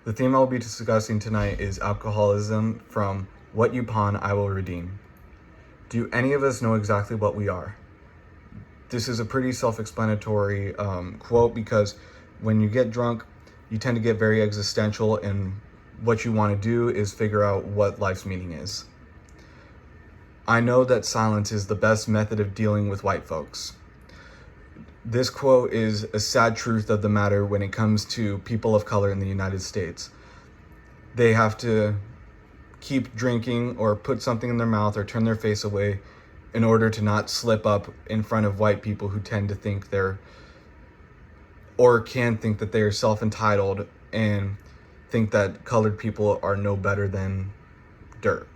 The theme I'll be discussing tonight is alcoholism from What You Pawn, I Will Redeem. Do any of us know exactly what we are? This is a pretty self-explanatory quote because when you get drunk, you tend to get very existential, and what you want to do is figure out what life's meaning is. I know that silence is the best method of dealing with white folks. This quote is a sad truth of the matter when it comes to people of color in the United States. They have to keep drinking or put something in their mouth or turn their face away in order to not slip up in front of white people who tend to think can think that they are self-entitled and think that colored people are no better than dirt.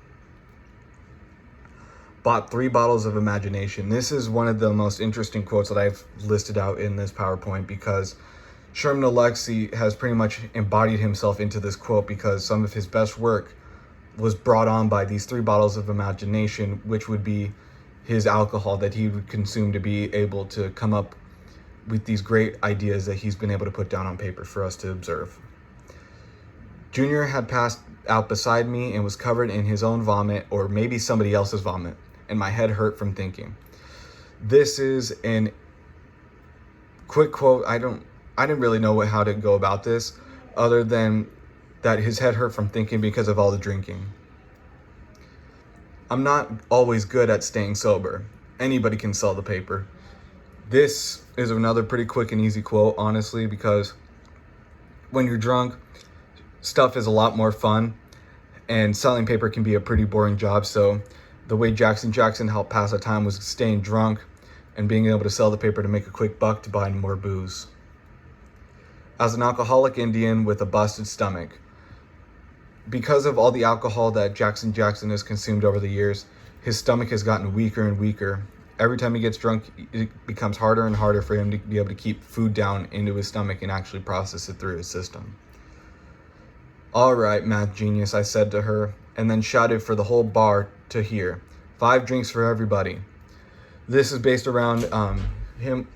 Bought 3 bottles of imagination. This is one of the most interesting quotes that I've listed out in this PowerPoint because Sherman Alexie has pretty much embodied himself into this quote because some of his best work was brought on by these 3 bottles of imagination, which would be his alcohol that he would consume to be able to come up with these great ideas that he's been able to put down on paper for us to observe. Junior had passed out beside me and was covered in his own vomit, or maybe somebody else's vomit, and my head hurt from thinking. This is an quick quote. I didn't really know how to go about this other than that his head hurt from thinking because of all the drinking. I'm not always good at staying sober. Anybody can sell the paper. This is another pretty quick and easy quote, honestly, because when you're drunk, stuff is a lot more fun, and selling paper can be a pretty boring job. So the way Jackson helped pass the time was staying drunk and being able to sell the paper to make a quick buck to buy more booze. As an alcoholic Indian with a busted stomach, because of all the alcohol that Jackson has consumed over the years, his stomach has gotten weaker and weaker. Every time he gets drunk, it becomes harder and harder for him to be able to keep food down into his stomach and actually process it through his system. "All right, math genius," I said to her, and then shouted for the whole bar to hear. 5 drinks for everybody. This is based around him